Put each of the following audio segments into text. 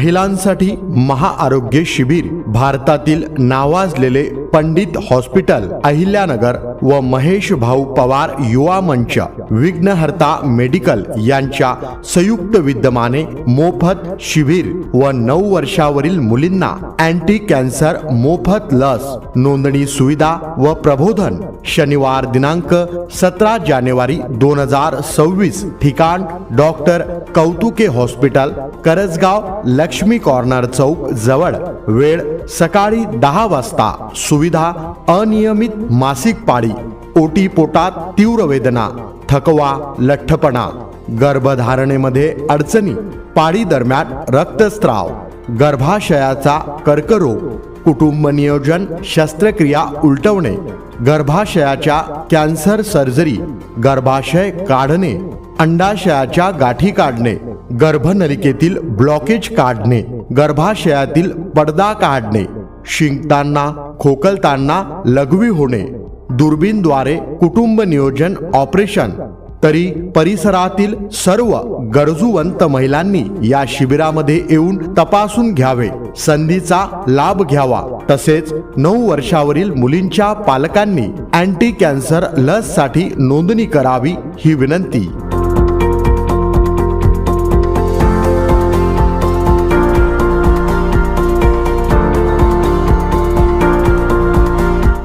महिलांसाठी महाआरोग्य शिबिर भारतातील नावाजलेले पंडित हॉस्पिटल अहिल्यानगर व महेश भाऊ पवार युवा मंच विघ्नहर्ता मेडिकल यांच्या संयुक्त विद्यमाने मोफत शिबिर व 9 वर्षावरील मुलींना अँटी कॅन्सर मोफत लस नोंदणी सुविधा व प्रबोधन शनिवार दिनांक 17 जानेवारी 2026 ठिकाण डॉक्टर कौतुके हॉस्पिटल करजगाव लक्ष्मी कॉर्नर चौक जवळ वेळ सकाळी 10 वाजता सुविधा अनियमित मासिक पाळी ओटी पोटात तीव्र वेदना थकवा लठ्ठपणा गर्भधारणेमध्ये अडचणी पाळी दरम्यान रक्तस्राव गर्भाशयाचा कर्करोग कुटुंब नियोजन शस्त्रक्रिया उलटवणे गर्भाशयाच्या कॅन्सर सर्जरी गर्भाशय काढणे अंडाशयाच्या गाठी काढणे गर्भनलिकेतील ब्लॉकेज काढणे गर्भाशयातील पडदा काढणे शिंकताना खोकलताना लघवी होणे दुर्बीणद्वारे कुटुंब नियोजन ऑपरेशन तरी परिसरातील सर्व गरजूवंत महिलांनी या शिबिरामध्ये येऊन तपासून घ्यावे संधीचा लाभ घ्यावा तसेच 9 वर्षावरील मुलींच्या पालकांनी अँटी कॅन्सर लस साठी नोंदणी करावी ही विनंती।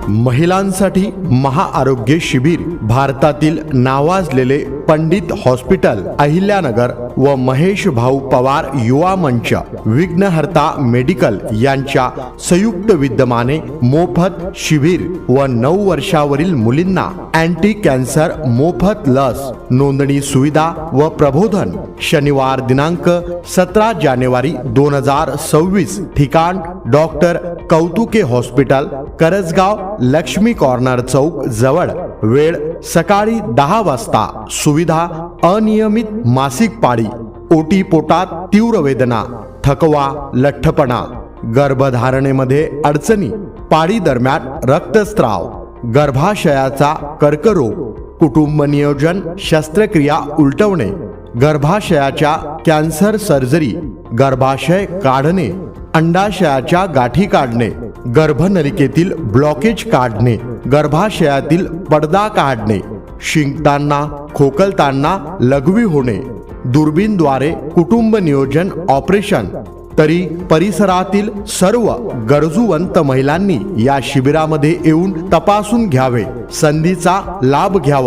महिलांसाठी महाआरोग्य शिबिर भारतातील नावाजलेले पंडित हॉस्पिटल अहिल्यानगर व महेश भाऊ पवार युवा मंच विघ्नहर्ता मेडिकल यांच्या संयुक्त विद्यमाने मोफत शिबिर व 9 वर्षावरील मुलींना अँटी कॅन्सर मोफत लस नोंदणी सुविधा व प्रबोधन शनिवार दिनांक 17 जानेवारी 2026 ठिकाण डॉक्टर कौतुके हॉस्पिटल करजगाव लक्ष्मी कॉर्नर चौक जवळ वेळ सकाळी 10 वाजता सुविधा अनियमित मासिक पाळी ओटी पोटात तीव्र वेदना थकवा लठ्ठपणा गर्भधारणेमध्ये अडचणी पाळी दरम्यान रक्तस्राव गर्भाशयाचा कर्करोग कुटुंब नियोजन शस्त्रक्रिया उलटवणे गर्भाशयाच्या कॅन्सर सर्जरी गर्भाशय काढणे अंडाशयाच्या गाठी काढणे गर्भनलिकेतील ब्लॉकेज काढणे गर्भाशयातील पडदा काढणे शिंकताना खोकलताना लघवी होणे दुर्बीणद्वारे कुटुंब नियोजन ऑपरेशन तरी परिसरातील सर्व गरजूवंत महिलांनी या शिबिरामध्ये येऊन तपासून घ्यावे संधीचा लाभ घ्यावा।